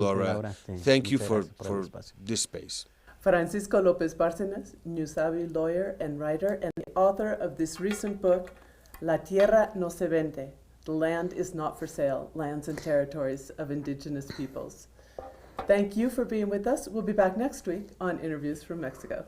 Laura, thank you for this space. Francisco Lopez Bárcenas, New Savvy lawyer and writer, and the author of this recent book, La Tierra no se vende, The Land is Not for Sale, Lands and Territories of Indigenous Peoples. Thank you for being with us. We'll be back next week on Interviews from Mexico.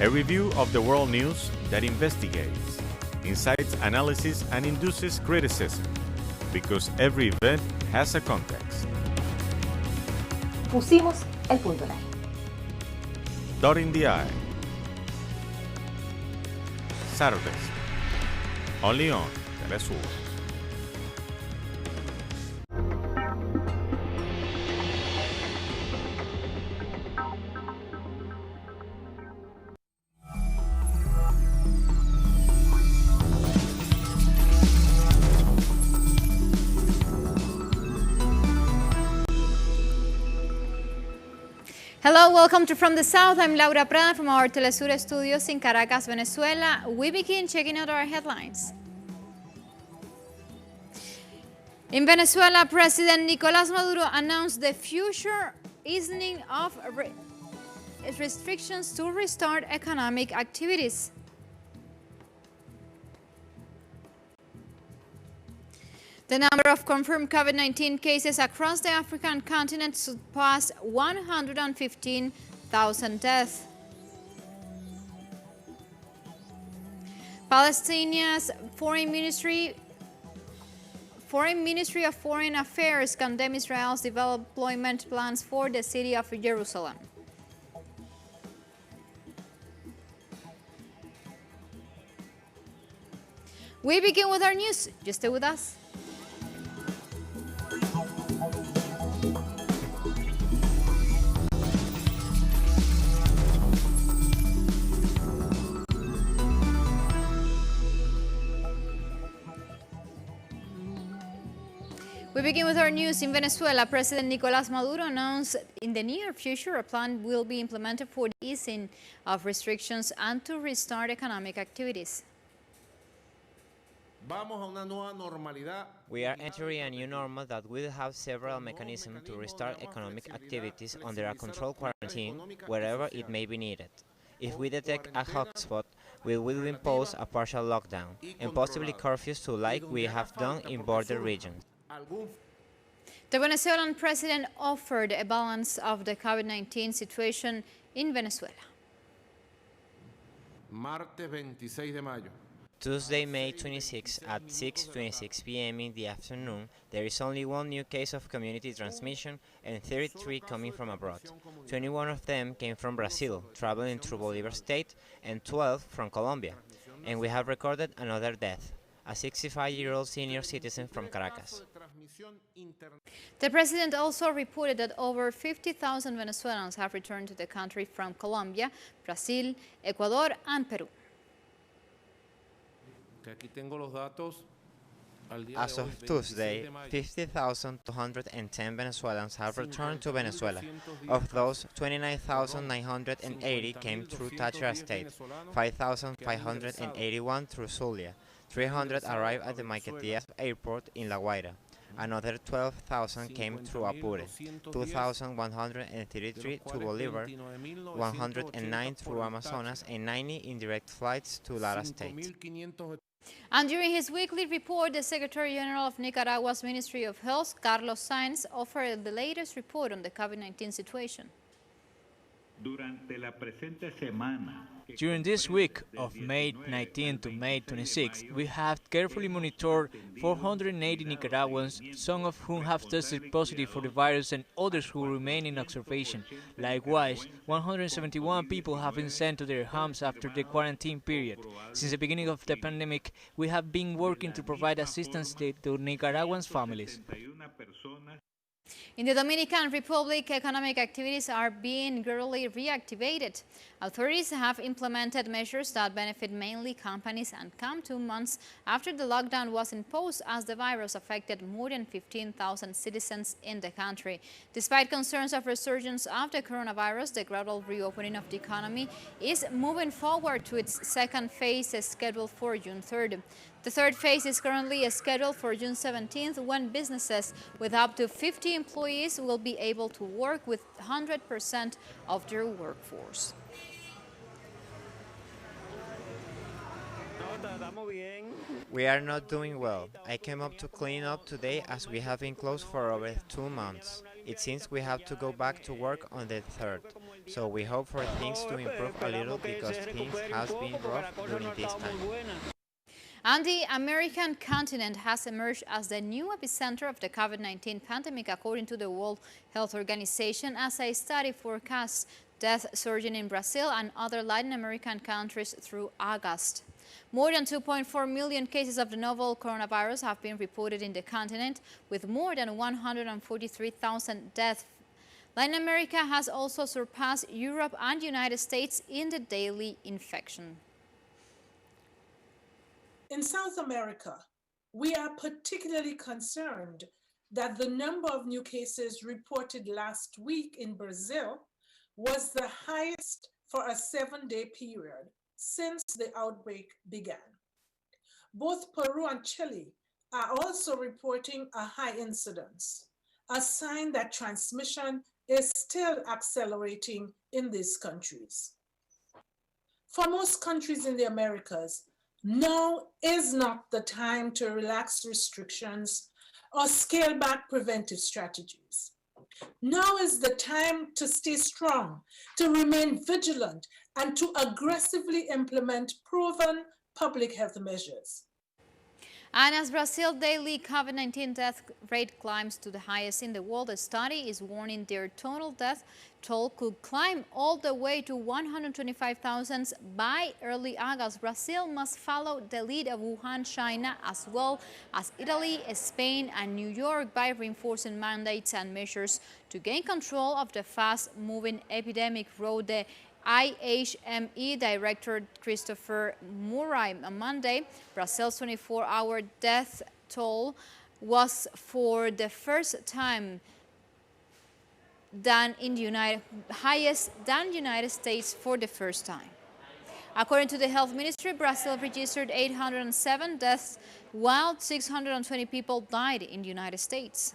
A review of the world news that investigates, incites analysis, and induces criticism, because every event has a context. Pusimos el punto en la I. Dotting the I. Saturdays, only on Telesur. Hello, welcome to From the South. I'm Laura Prada from our Telesur studios in Caracas, Venezuela. We begin checking out our headlines. In Venezuela, President Nicolás Maduro announced the future easing of restrictions to restart economic activities. The number of confirmed COVID-19 cases across the African continent surpassed 115,000 deaths. Palestinia's Foreign Ministry of Foreign Affairs condemned Israel's development plans for the city of Jerusalem. We begin with our news. Just stay with us. We begin with our news. In Venezuela, President Nicolás Maduro announced in the near future a plan will be implemented for the easing of restrictions and to restart economic activities. We are entering a new normal that will have several mechanisms to restart economic activities under a controlled quarantine wherever it may be needed. If we detect a hotspot, we will impose a partial lockdown and possibly curfews too, like we have done in border regions. The Venezuelan president offered a balance of the COVID-19 situation in Venezuela. Tuesday, May 26 at 6:26 p.m. in the afternoon, there is only one new case of community transmission and 33 coming from abroad. 21 of them came from Brazil, traveling through Bolívar State, and 12 from Colombia. And we have recorded another death, a 65-year-old senior citizen from Caracas. The president also reported that over 50,000 Venezuelans have returned to the country from Colombia, Brazil, Ecuador, and Peru. As of Tuesday, 50,210 Venezuelans have returned to Venezuela. Of those, 29,980 came through Táchira State, 5,581 through Zulia, 300 arrived at the Maiquetía airport in La Guaira. Another 12,000 came through Apure, 2,133 to Bolívar, 109 through Amazonas, and 90 indirect flights to Lara State. And during his weekly report, the Secretary General of Nicaragua's Ministry of Health, Carlos Sáenz, offered the latest report on the COVID-19 situation. During this week of May 19 to May 26, we have carefully monitored 480 Nicaraguans, some of whom have tested positive for the virus and others who remain in observation. Likewise, 171 people have been sent to their homes after the quarantine period. Since the beginning of the pandemic, we have been working to provide assistance to Nicaraguans' families. In the Dominican Republic, economic activities are being gradually reactivated. Authorities have implemented measures that benefit mainly companies and come 2 months after the lockdown was imposed, as the virus affected more than 15,000 citizens in the country. Despite concerns of resurgence of the coronavirus, the gradual reopening of the economy is moving forward to its second phase scheduled for June 3rd. The third phase is currently scheduled for June 17th, when businesses with up to 50 employees will be able to work with 100% of their workforce. We are not doing well. I came up to clean up today as we have been closed for over 2 months. It seems we have to go back to work on the 3rd. So we hope for things to improve a little because things have been rough during this time. And the American continent has emerged as the new epicenter of the COVID-19 pandemic, according to the World Health Organization, as a study forecasts death surging in Brazil and other Latin American countries through August. More than 2.4 million cases of the novel coronavirus have been reported in the continent, with more than 143,000 deaths. Latin America has also surpassed Europe and the United States in the daily infection. In South America, we are particularly concerned that the number of new cases reported last week in Brazil was the highest for a 7-day period since the outbreak began. Both Peru and Chile are also reporting a high incidence, a sign that transmission is still accelerating in these countries. For most countries in the Americas, now is not the time to relax restrictions or scale back preventive strategies. Now is the time to stay strong, to remain vigilant, and to aggressively implement proven public health measures. And as Brazil's daily COVID-19 death rate climbs to the highest in the world, a study is warning their total death toll could climb all the way to 125,000 by early August. Brazil must follow the lead of Wuhan, China, as well as Italy, Spain, and New York by reinforcing mandates and measures to gain control of the fast-moving epidemic, wrote the IHME Director Christopher Murray on Monday. Brazil's 24-hour death toll was for the first time highest than the United States for the first time. According to the Health Ministry, Brazil registered 807 deaths, while 620 people died in the United States.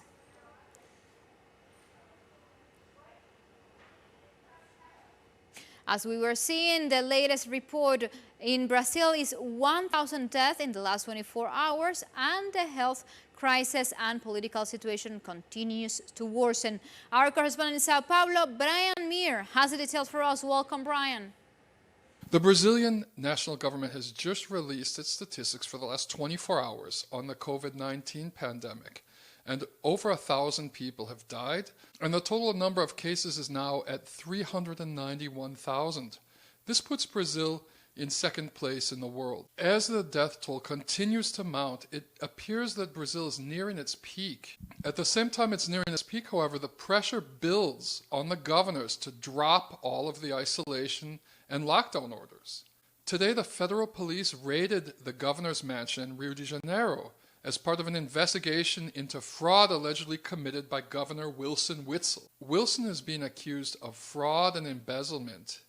As we were seeing, the latest report in Brazil is 1,000 deaths in the last 24 hours, and the health crisis and political situation continues to worsen. Our correspondent in Sao Paulo, Brian Meir, has the details for us. Welcome, Brian. The Brazilian national government has just released its statistics for the last 24 hours on the COVID-19 pandemic, and over 1,000 people have died, and the total number of cases is now at 391,000. This puts Brazil in second place in the world. As the death toll continues to mount, it appears that Brazil is nearing its peak. At the same time it's nearing its peak, however, the pressure builds on the governors to drop all of the isolation and lockdown orders. Today, the federal police raided the governor's mansion in Rio de Janeiro as part of an investigation into fraud allegedly committed by Governor Wilson Witzel. Wilson is being accused of fraud and embezzlement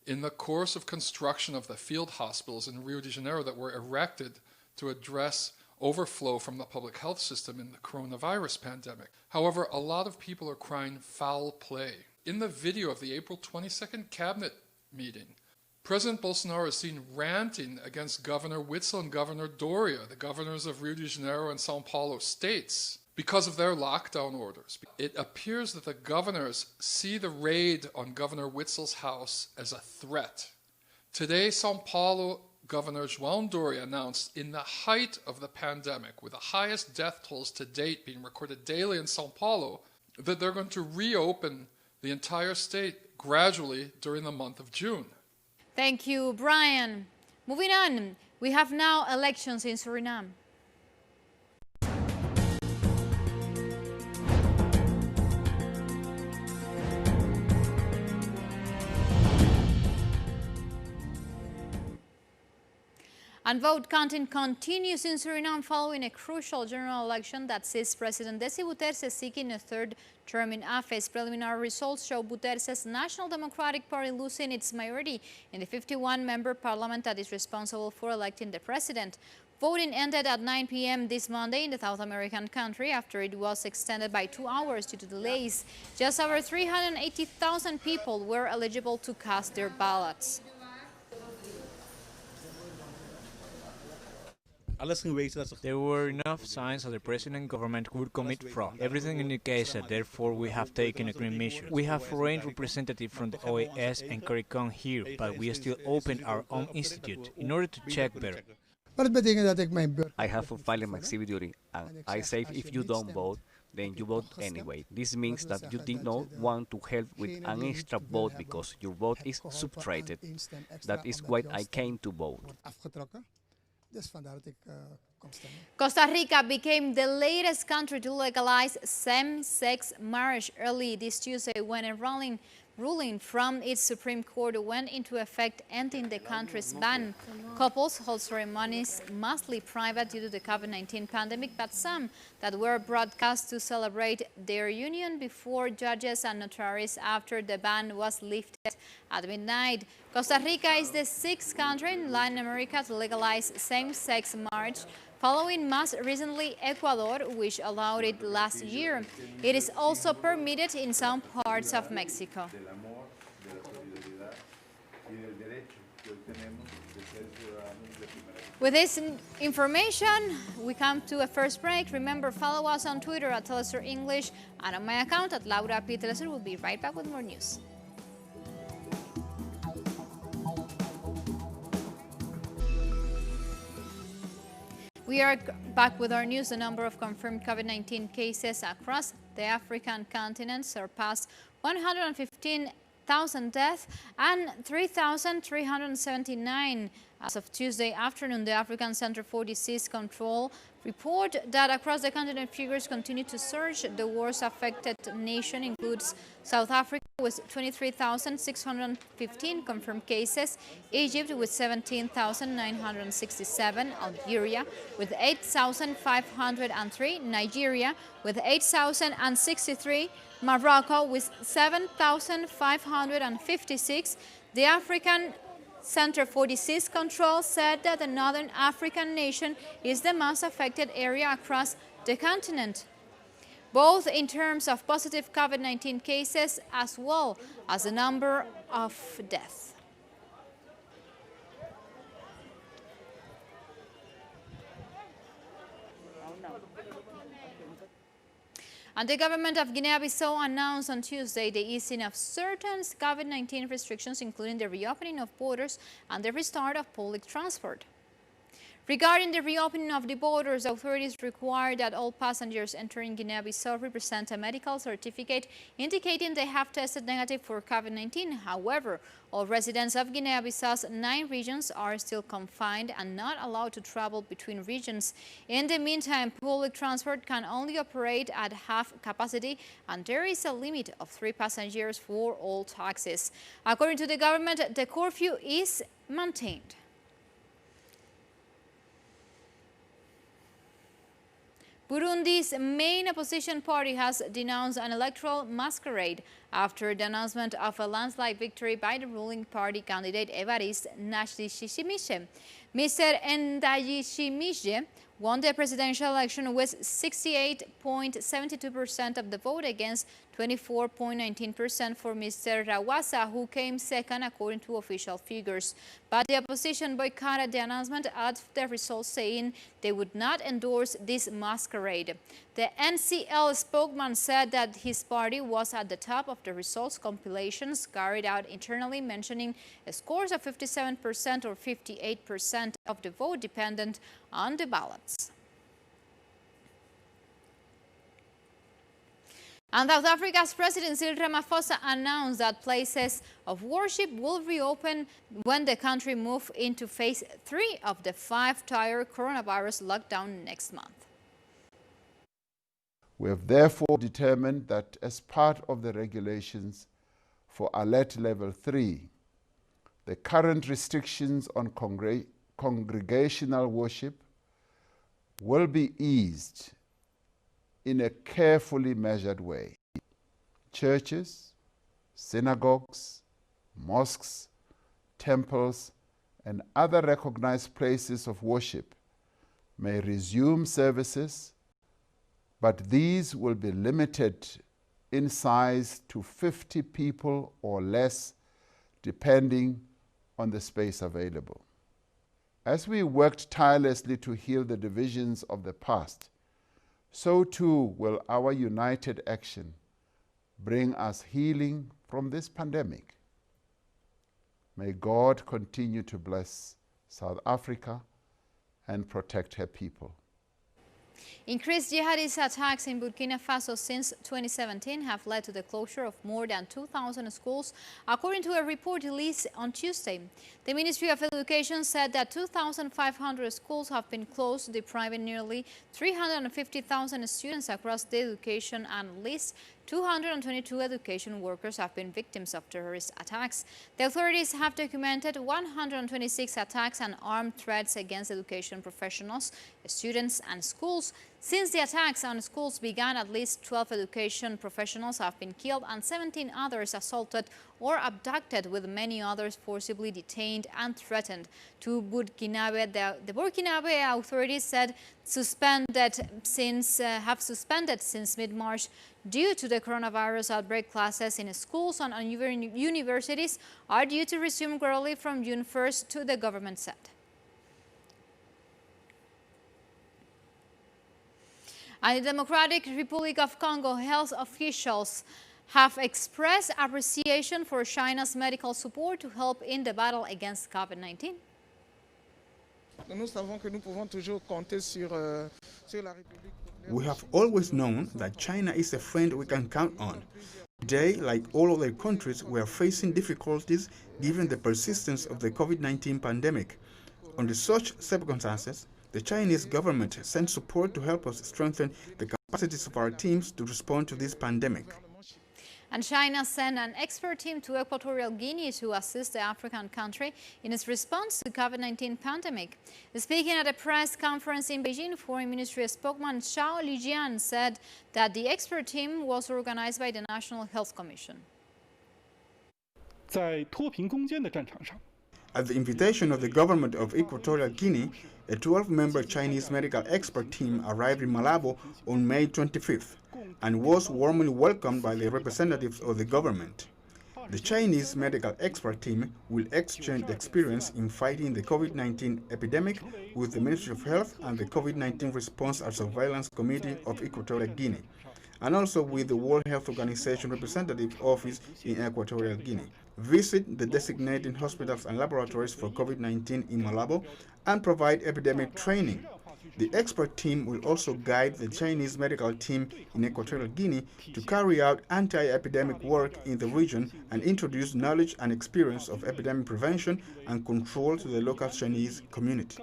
in the course of construction of the field hospitals in Rio de Janeiro that were erected to address overflow from the public health system in the coronavirus pandemic. However, a lot of people are crying foul play. In the video of the April 22nd cabinet meeting, President Bolsonaro is seen ranting against Governor Witzel and Governor Doria, the governors of Rio de Janeiro and São Paulo states, because of their lockdown orders. It appears that the governors see the raid on Governor Witzel's house as a threat. Today, São Paulo Governor João Doria announced, in the height of the pandemic, with the highest death tolls to date being recorded daily in São Paulo, that they're going to reopen the entire state gradually during the month of June. Thank you, Brian. Moving on, we have now elections in Suriname. And vote counting continues in Suriname following a crucial general election that sees President Desi Bouterse seeking a third term in office. Preliminary results show Bouterse's National Democratic Party losing its majority in the 51-member parliament that is responsible for electing the president. Voting ended at 9 p.m. this Monday in the South American country after it was extended by 2 hours due to delays. Just over 380,000 people were eligible to cast their ballots. There were enough signs that the president and government would commit fraud. Everything indicates that therefore we have taken extreme measures. We have foreign representatives from the OAS and CARICOM here, but we still open our own institute in order to check better. I have fulfilled my civic duty, and I say if you don't vote, then you vote anyway. This means that you did not want to help with an extra vote because your vote is subtracted. That is why I came to vote. Costa Rica became the latest country to legalize same-sex marriage early this Tuesday when a ruling from its Supreme Court went into effect, ending the country's ban. Couples hold ceremonies mostly private due to the COVID-19 pandemic, but some that were broadcast to celebrate their union before judges and notaries after the ban was lifted at midnight. Costa Rica is the 6th country in Latin America to legalize same-sex marriage, following most recently Ecuador, which allowed it last year. It is also permitted in some parts of Mexico. With this information, we come to a first break. Remember, follow us on Twitter at Telesur English and on my account at Laura P. Telesur. We'll be right back with more news. We are back with our news. The number of confirmed COVID-19 cases across the African continent surpassed 115,000 deaths and 3,379 as of Tuesday afternoon. The African Center for Disease Control report that across the continent figures continue to surge. The worst affected nation includes South Africa with 23,615 confirmed cases, Egypt with 17,967, Algeria with 8,503, Nigeria with 8,063, Morocco with 7,556. The African Center for Disease Control said that the Northern African nation is the most affected area across the continent, both in terms of positive COVID-19 cases as well as the number of deaths. And the government of Guinea-Bissau announced on Tuesday the easing of certain COVID-19 restrictions, including the reopening of borders and the restart of public transport. Regarding the reopening of the borders, authorities require that all passengers entering Guinea-Bissau present a medical certificate indicating they have tested negative for COVID-19. However, all residents of Guinea-Bissau's 9 regions are still confined and not allowed to travel between regions. In the meantime, public transport can only operate at half capacity, and there is a limit of 3 passengers for all taxis. According to the government, the curfew is maintained. Burundi's main opposition party has denounced an electoral masquerade after the announcement of a landslide victory by the ruling party candidate Evariste Ndayishimiye. Mr. Ndayishimiye won the presidential election with 68.72% of the vote against 24.19% for Mr. Rawasa, who came second according to official figures. But the opposition boycotted the announcement of the results, saying they would not endorse this masquerade. The NCL spokesman said that his party was at the top of the results compilations carried out internally, mentioning scores of 57% or 58% of the vote dependent on the ballots. And South Africa's President Cyril Ramaphosa announced that places of worship will reopen when the country moves into phase 3 of the 5-tier coronavirus lockdown next month. We have therefore determined that as part of the regulations for Alert Level 3, the current restrictions on congregational worship will be eased in a carefully measured way. Churches, synagogues, mosques, temples, and other recognized places of worship may resume services, but these will be limited in size to 50 people or less, depending on the space available. As we worked tirelessly to heal the divisions of the past, so too will our united action bring us healing from this pandemic. May God continue to bless South Africa and protect her people. Increased jihadist attacks in Burkina Faso since 2017 have led to the closure of more than 2,000 schools, according to a report released on Tuesday. The Ministry of Education said that 2,500 schools have been closed, depriving nearly 350,000 students across the education, and at least 222 education workers have been victims of terrorist attacks. The authorities have documented 126 attacks and armed threats against education professionals, students, and schools. Since the attacks on schools began, at least 12 education professionals have been killed and 17 others assaulted or abducted, with many others forcibly detained and threatened. The Burkinabe authorities said have suspended since mid-March due to the coronavirus outbreak. Classes in schools and universities are due to resume gradually from June 1st, to the government said. And the Democratic Republic of Congo health officials have expressed appreciation for China's medical support to help in the battle against COVID-19. We have always known that China is a friend we can count on. Today, like all other countries, we are facing difficulties given the persistence of the COVID-19 pandemic. Under such circumstances, the Chinese government sent support to help us strengthen the capacities of our teams to respond to this pandemic. And China sent an expert team to Equatorial Guinea to assist the African country in its response to the COVID-19 pandemic. Speaking at a press conference in Beijing, Foreign Ministry spokesman Zhao Lijian said that the expert team was organized by the National Health Commission. At the invitation of the government of Equatorial Guinea, a 12-member Chinese medical expert team arrived in Malabo on May 25th and was warmly welcomed by the representatives of the government. The Chinese medical expert team will exchange experience in fighting the COVID-19 epidemic with the Ministry of Health and the COVID-19 Response and Surveillance Committee of Equatorial Guinea, and also with the World Health Organization Representative Office in Equatorial Guinea. Visit the designated hospitals and laboratories for COVID-19 in Malabo and provide epidemic training. The expert team will also guide the Chinese medical team in Equatorial Guinea to carry out anti-epidemic work in the region and introduce knowledge and experience of epidemic prevention and control to the local Chinese community.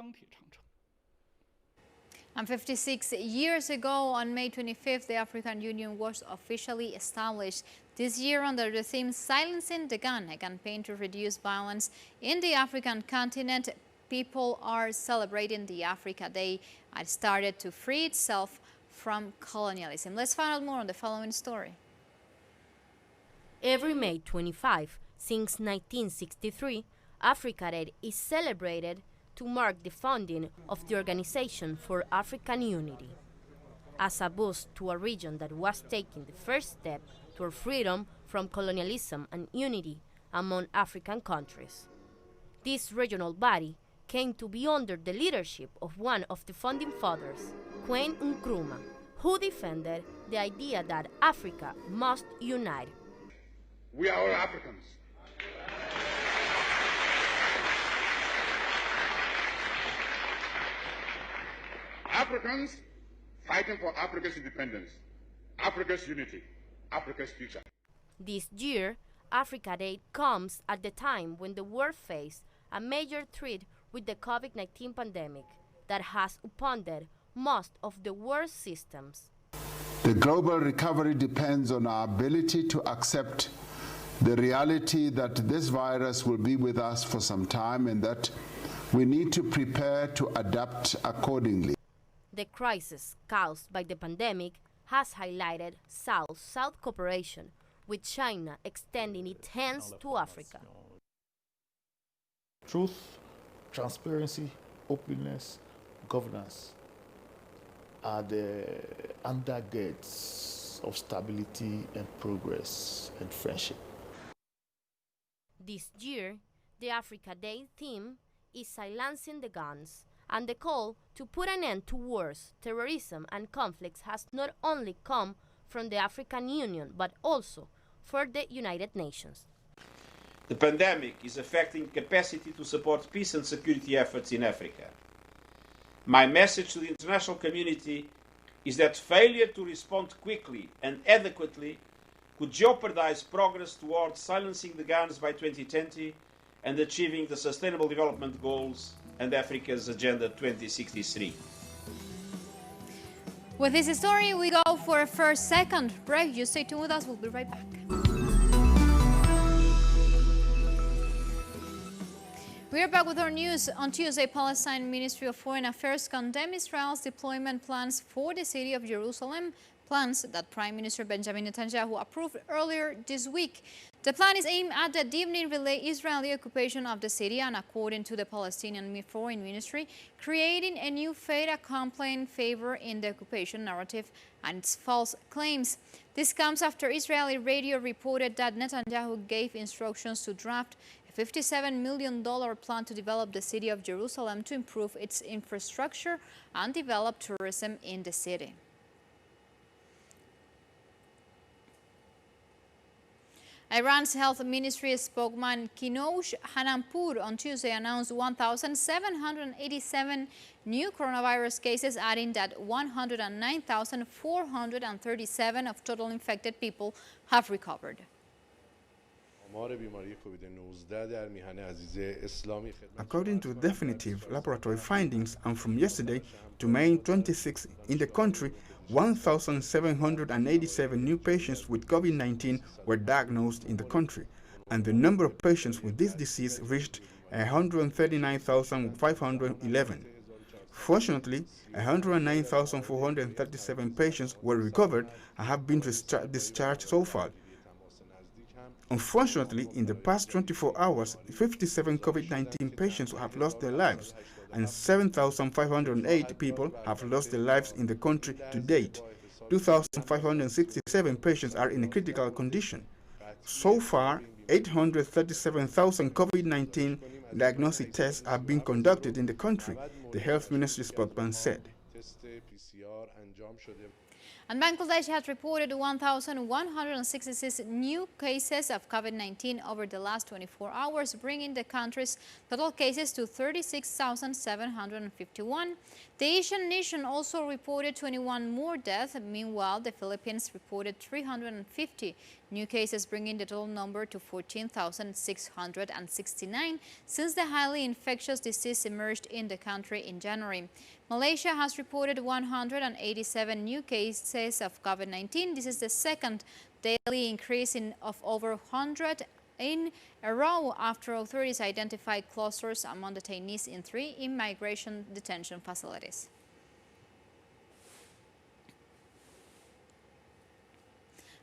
And 56 years ago, on May 25th, the African Union was officially established. This year, under the theme Silencing the Gun, a campaign to reduce violence in the African continent, people are celebrating the Africa Day and started to free itself from colonialism. Let's find out more on the following story. Every May 25, since 1963, Africa Day is celebrated to mark the founding of the Organization for African Unity, as a boost to a region that was taking the first step toward freedom from colonialism and unity among African countries. This regional body came to be under the leadership of one of the founding fathers, Kwame Nkrumah, who defended the idea that Africa must unite. We are all Africans. Africans fighting for Africa's independence, Africa's unity, Africa's future. This year, Africa Day comes at the time when the world faced a major threat with the COVID-19 pandemic that has upended most of the world's systems. The global recovery depends on our ability to accept the reality that this virus will be with us for some time and that we need to prepare to adapt accordingly. The crisis caused by the pandemic has highlighted South-South cooperation, with China extending its hands to Africa. Truth, transparency, openness, governance. are the undergirdings of stability and progress and friendship. This year, the Africa Day theme is Silencing the Guns, and the call to put an end to wars, terrorism, and conflicts has not only come from the African Union, but also for the United Nations. The pandemic is affecting capacity to support peace and security efforts in Africa. My message to the international community is that failure to respond quickly and adequately could jeopardize progress towards silencing the guns by 2020 and achieving the Sustainable Development Goals and Africa's Agenda 2063. With this story, we go for a second break. You stay tuned with us. We'll be right back. We are back with our news. On Tuesday, Palestine Ministry of Foreign Affairs condemned Israel's deployment plans for the city of Jerusalem, plans that Prime Minister Benjamin Netanyahu approved earlier this week. The plan is aimed at the deepening Israeli occupation of the city and, according to the Palestinian Foreign Ministry, creating a new fait accompli in favor in the occupation narrative and its false claims. This comes after Israeli radio reported that Netanyahu gave instructions to draft a $57 million plan to develop the city of Jerusalem to improve its infrastructure and develop tourism in the city. Iran's health ministry spokesman Kinoush Hananpour on Tuesday announced 1,787 new coronavirus cases, adding that 109,437 of total infected people have recovered. According to definitive laboratory findings, and from yesterday to May 26 in the country, 1,787 new patients with COVID-19 were diagnosed in the country, and the number of patients with this disease reached 139,511. Fortunately, 109,437 patients were recovered and have been discharged so far. Unfortunately, in the past 24 hours, 57 COVID-19 patients have lost their lives, and 7,508 people have lost their lives in the country to date. 2,567 patients are in a critical condition. So far, 837,000 COVID-19 diagnostic tests have been conducted in the country, the health ministry spokesman said. And Bangladesh has reported 1,166 new cases of COVID-19 over the last 24 hours, bringing the country's total cases to 36,751. The Asian nation also reported 21 more deaths. Meanwhile, the Philippines reported 350 new cases, bringing the total number to 14,669 since the highly infectious disease emerged in the country in January. Malaysia has reported 187 new cases of COVID-19. This is the second daily increase of over 100 in a row after authorities identified clusters among detainees in 3 immigration detention facilities.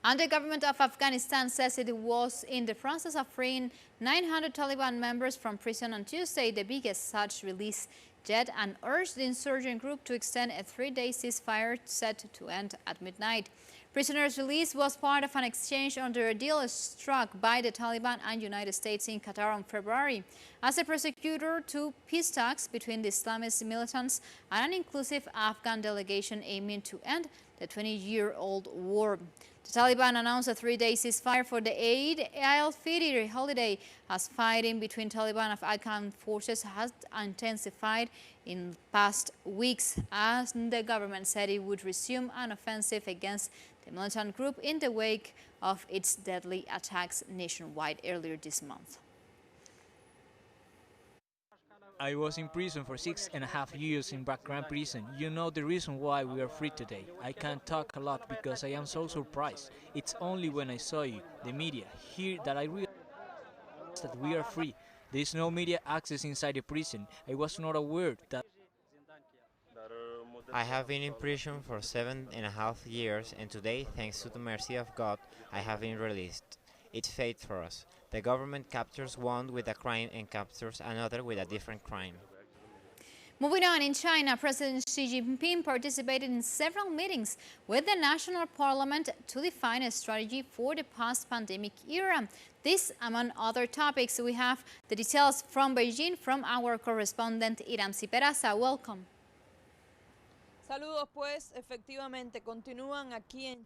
And the government of Afghanistan says it was in the process of freeing 900 Taliban members from prison on Tuesday, the biggest such release yet, and urged the insurgent group to extend a 3-day ceasefire set to end at midnight. Prisoners' release was part of an exchange under a deal struck by the Taliban and United States in Qatar in February as a prosecutor to peace talks between the Islamist militants and an inclusive Afghan delegation aiming to end the 20-year-old war. The Taliban announced a 3-day ceasefire for the Eid al-Fitr holiday as fighting between Taliban and Afghan forces has intensified in past weeks, as the government said it would resume an offensive against the militant group in the wake of its deadly attacks nationwide earlier this month. I was in prison for 6.5 years in background prison. You know the reason why we are free today. I can't talk a lot because I am so surprised. It's only when I saw you, the media, here that I realized that we are free. There is no media access inside the prison. I was not aware that. I have been in prison for 7.5 years, and today, thanks to the mercy of God, I have been released. It's fate for us. The government captures one with a crime and captures another with a different crime. Moving on, in China, President Xi Jinping participated in several meetings with the national parliament to define a strategy for the post-pandemic era. This, among other topics. We have the details from Beijing from our correspondent Iramsi Peraza. Welcome.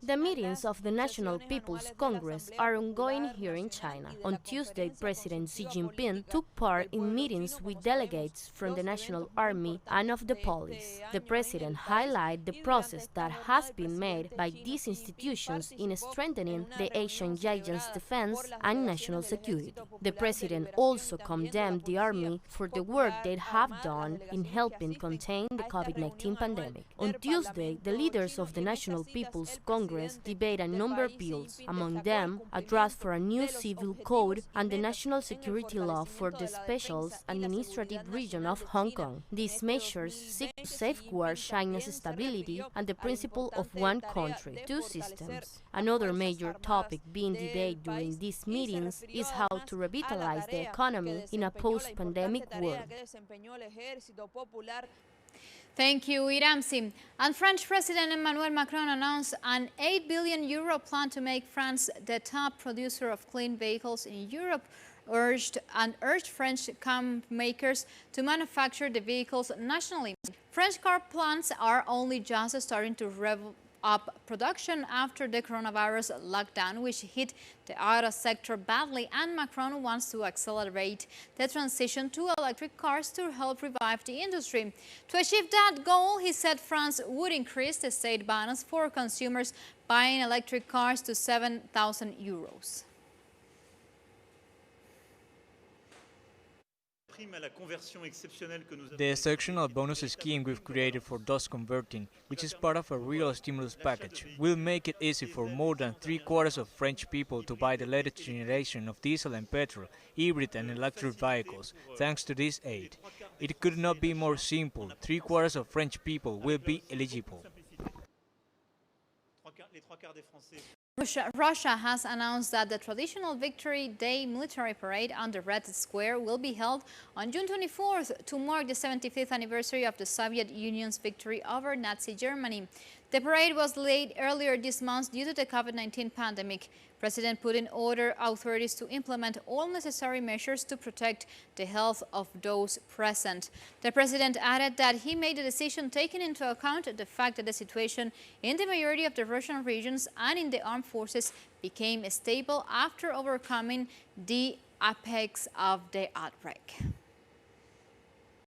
The meetings of the National People's Congress are ongoing here in China. On Tuesday, President Xi Jinping took part in meetings with delegates from the National Army and of the police. The president highlighted the progress that has been made by these institutions in strengthening the Asian giant's defense and national security. The president also condemned the army for the work they have done in helping contain the COVID-19 pandemic. On Tuesday, the leaders of the National People's Congress debate a number of bills, among them a draft for a new civil code and the national security law for the special administrative region of Hong Kong. These measures seek to safeguard China's stability and the principle of one country, two systems. Another major topic being debated during these meetings is how to revitalize the economy in a post-pandemic world. Thank you, Iramsi. And French President Emmanuel Macron announced an €8 billion plan to make France the top producer of clean vehicles in Europe, urged French car makers to manufacture the vehicles nationally. French car plants are only just starting to rev up production after the coronavirus lockdown, which hit the auto sector badly, and Macron wants to accelerate the transition to electric cars to help revive the industry. To achieve that goal, he said France would increase the state bonus for consumers buying electric cars to €7,000. The exceptional bonus scheme we've created for those converting, which is part of a real stimulus package, will make it easy for more than 3/4 of French people to buy the latest generation of diesel and petrol, hybrid and electric vehicles, thanks to this aid. It could not be more simple. 3/4 of French people will be eligible. Russia has announced that the traditional Victory Day military parade on the Red Square will be held on June 24th to mark the 75th anniversary of the Soviet Union's victory over Nazi Germany. The parade was delayed earlier this month due to the COVID-19 pandemic. President Putin ordered authorities to implement all necessary measures to protect the health of those present. The president added that he made the decision taking into account the fact that the situation in the majority of the Russian regions and in the armed forces became stable after overcoming the apex of the outbreak.